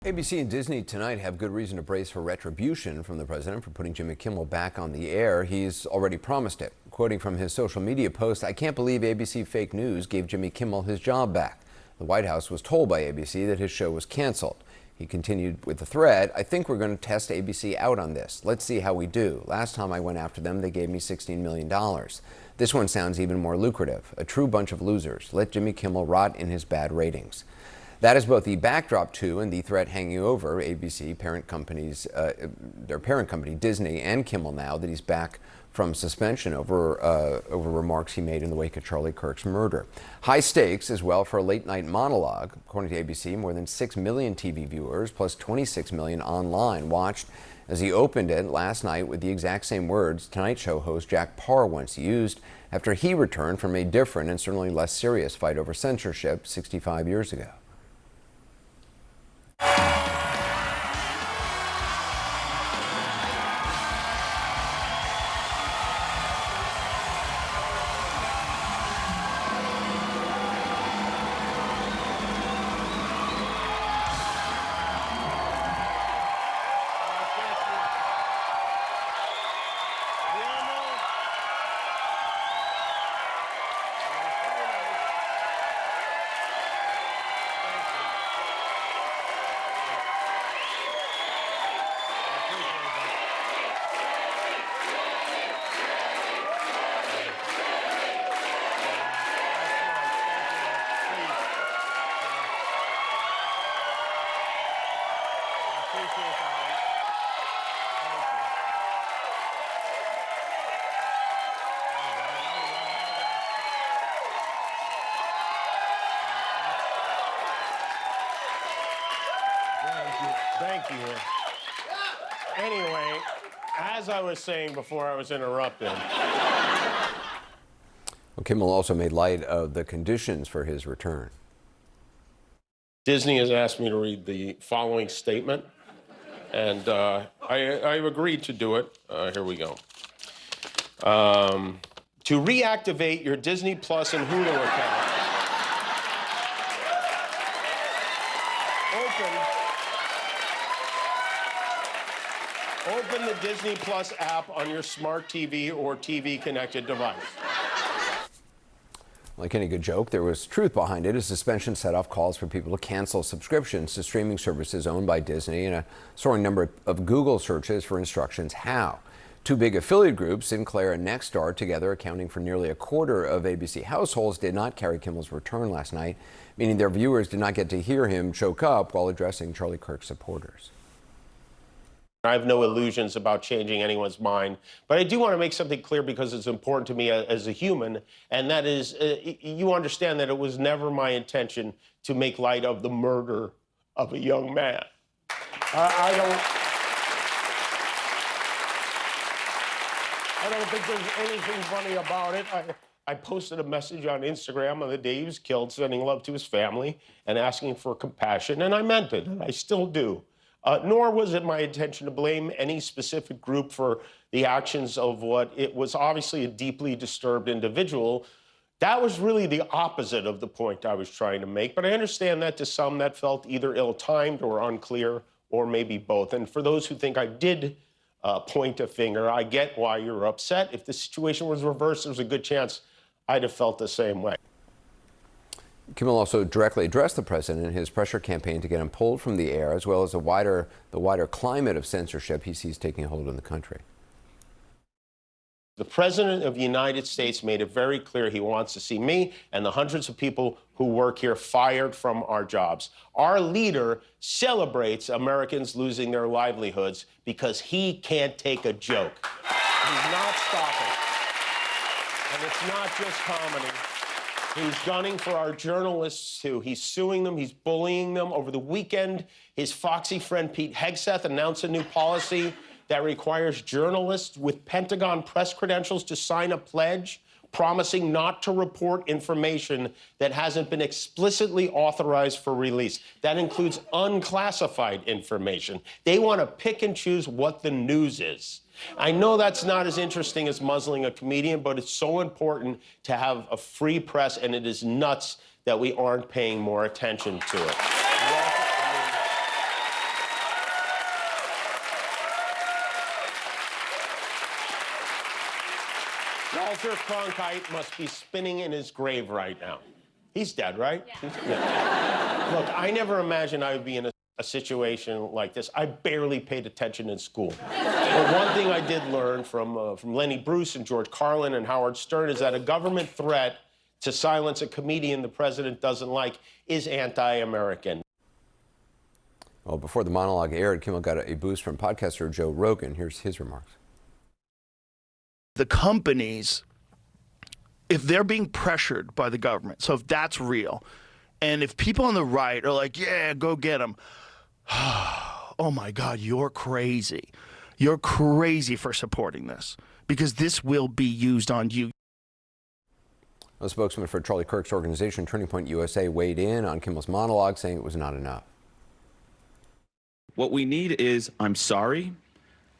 ABC and Disney tonight have good reason to brace for retribution from the president for putting Jimmy Kimmel back on the air. He's already promised it. Quoting from his social media post, "I can't believe ABC fake news gave Jimmy Kimmel his job back." The White House was told by ABC that his show was canceled. He continued with the thread, "I think we're going to test ABC out on this. Let's see how we do. Last time I went after them, they gave me $16 million. This one sounds even more lucrative. A true bunch of losers. Let Jimmy Kimmel rot in his bad ratings." That is both the backdrop to and the threat hanging over ABC parent companies, their parent company Disney and Kimmel now that he's back from suspension over remarks he made in the wake of Charlie Kirk's murder. High stakes as well for a late night monologue. According to ABC, more than 6 million TV viewers plus 26 million online watched as he opened it last night with the exact same words Tonight Show host Jack Paar once used after he returned from a different and certainly less serious fight over censorship 65 years ago. Thank you. Anyway, as I was saying before I was interrupted. Well, Kimmel also made light of the conditions for his return. Disney has asked me to read the following statement, and I've agreed to do it. Here we go. To reactivate your Disney Plus and Hulu account, open the Disney Plus app on your smart TV or TV-connected device. Like any good joke, there was truth behind it. A suspension set off calls for people to cancel subscriptions to streaming services owned by Disney and a soaring number of Google searches for instructions how. Two big affiliate groups, Sinclair and Nexstar, together accounting for nearly a quarter of ABC households, did not carry Kimmel's return last night, meaning their viewers did not get to hear him choke up while addressing Charlie Kirk supporters. I have no illusions about changing anyone's mind, but I do want to make something clear because it's important to me as a human, and that is, you understand that it was never my intention to make light of the murder of a young man. I don't think there's anything funny about it. I posted a message on Instagram on the day he was killed, sending love to his family and asking for compassion, and I meant it, and I still do. Nor was it my intention to blame any specific group for the actions of what it was obviously a deeply disturbed individual. That was really the opposite of the point I was trying to make, but I understand that to some that felt either ill-timed or unclear, or maybe both. And for those who think I did point a finger, I get why you're upset. If the situation was reversed, there's a good chance I'd have felt the same way. Kimmel also directly addressed the president in his pressure campaign to get him pulled from the air, as well as the wider climate of censorship he sees taking hold in the country. The President of the United States made it very clear he wants to see me and the hundreds of people who work here fired from our jobs. Our leader celebrates Americans losing their livelihoods because he can't take a joke. He's not stopping. And it's not just comedy. He's gunning for our journalists, too. He's suing them. He's bullying them. Over the weekend, his foxy friend Pete Hegseth announced a new policy that requires journalists with Pentagon press credentials to sign a pledge promising not to report information that hasn't been explicitly authorized for release. That includes unclassified information. They want to pick and choose what the news is. I know that's not as interesting as muzzling a comedian, but it's so important to have a free press, and it is nuts that we aren't paying more attention to it. Walter Cronkite must be spinning in his grave right now. He's dead, right? Yeah. Look, I never imagined I would be in a situation like this. I barely paid attention in school. But one thing I did learn from Lenny Bruce and George Carlin and Howard Stern is that a government threat to silence a comedian the president doesn't like is anti-American. Well, before the monologue aired, Kimmel got a boost from podcaster Joe Rogan. Here's his remarks. The companies, if they're being pressured by the government, so if that's real, and if people on the right are like, yeah, go get them, oh my God, you're crazy. You're crazy for supporting this, because this will be used on you. A spokesman for Charlie Kirk's organization, Turning Point USA, weighed in on Kimmel's monologue, saying it was not enough. What we need is, I'm sorry,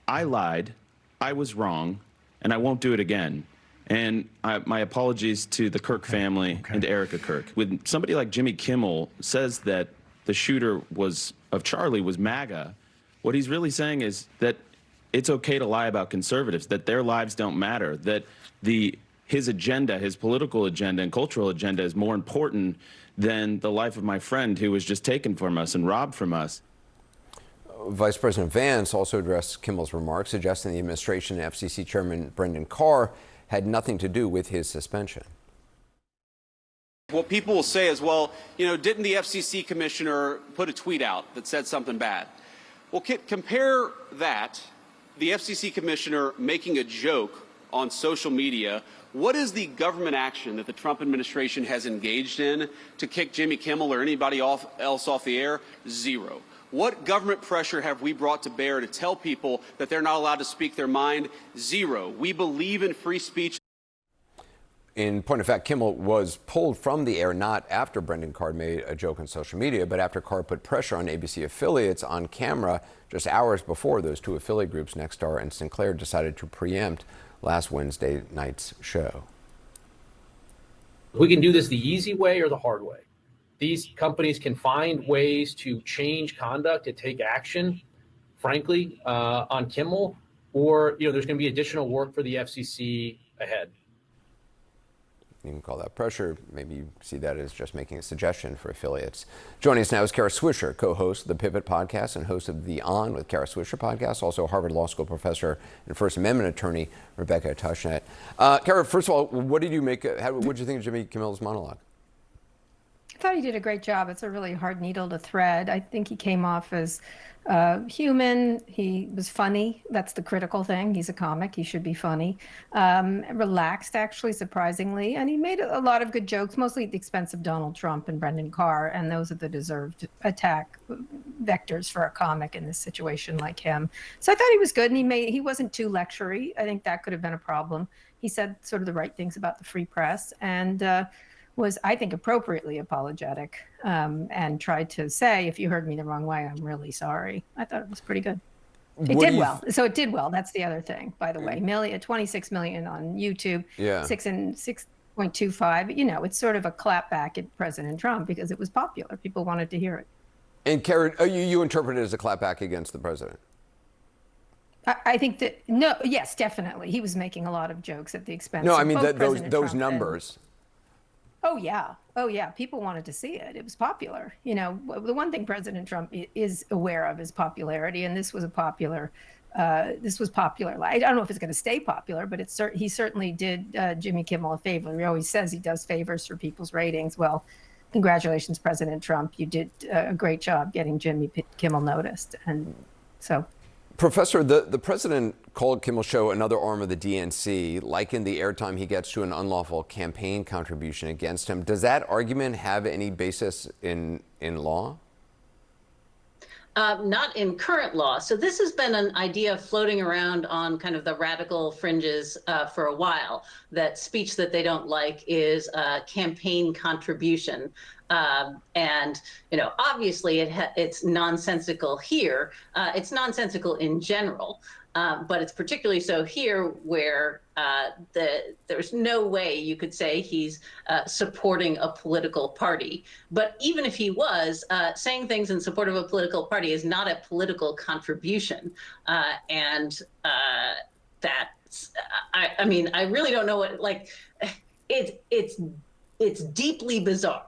I lied, I was wrong, and I won't do it again. And my apologies to the Kirk family and to Erica Kirk. When somebody like Jimmy Kimmel says that the shooter of Charlie was MAGA, what he's really saying is that it's okay to lie about conservatives, that their lives don't matter, that his agenda, his political agenda and cultural agenda is more important than the life of my friend who was just taken from us and robbed from us. Vice President Vance also addressed Kimmel's remarks, suggesting the administration and FCC Chairman Brendan Carr had nothing to do with his suspension. What people will say is, well, didn't the FCC commissioner put a tweet out that said something bad? Well, compare that, the FCC commissioner making a joke on social media. What is the government action that the Trump administration has engaged in to kick Jimmy Kimmel or anybody else off the air? Zero. What government pressure have we brought to bear to tell people that they're not allowed to speak their mind? Zero. We believe in free speech. In point of fact, Kimmel was pulled from the air not after Brendan Carr made a joke on social media, but after Carr put pressure on ABC affiliates on camera just hours before those two affiliate groups, Nexstar and Sinclair, decided to preempt last Wednesday night's show. We can do this the easy way or the hard way. These companies can find ways to change conduct, to take action, frankly, on Kimmel, or there's going to be additional work for the FCC ahead. You can call that pressure. Maybe you see that as just making a suggestion for affiliates. Joining us now is Kara Swisher, co-host of the Pivot podcast and host of the On with Kara Swisher podcast, also Harvard Law School professor and First Amendment attorney Rebecca Tushnet. Kara, first of all, what did you make? What did you think of Jimmy Kimmel's monologue? I thought he did a great job. It's a really hard needle to thread. I think he came off as human. He was funny. That's the critical thing. He's a comic. He should be funny. Relaxed, actually, surprisingly. And he made a lot of good jokes, mostly at the expense of Donald Trump and Brendan Carr. And those are the deserved attack vectors for a comic in this situation like him. So I thought he was good. And he wasn't too lectury. I think that could have been a problem. He said sort of the right things about the free press. And was, I think, appropriately apologetic and tried to say, if you heard me the wrong way, I'm really sorry. I thought it was pretty good. It did well. So it did well. That's the other thing, by the way. 26 million on YouTube, yeah. 6.25. It's sort of a clapback at President Trump because it was popular. People wanted to hear it. And Karen, you interpret it as a clapback against the president? I think that, yes, definitely. He was making a lot of jokes at the expense of both those numbers. Oh, yeah. People wanted to see it. It was popular. The one thing President Trump is aware of is popularity, and this was popular. I don't know if it's going to stay popular, but he certainly did Jimmy Kimmel a favor. He always says he does favors for people's ratings. Well, congratulations, President Trump. You did a great job getting Jimmy Kimmel noticed. And so. Professor, the president called Kimmel's show another arm of the DNC, likened the airtime he gets to an unlawful campaign contribution against him. Does that argument have any basis in law? Not in current law. So this has been an idea floating around on kind of the radical fringes for a while, that speech that they don't like is a campaign contribution. And, obviously it's nonsensical here. It's nonsensical in general, but it's particularly so here where there's no way you could say he's supporting a political party. But even if he was, saying things in support of a political party is not a political contribution. And that's, I mean, I really don't know what, like, it's deeply bizarre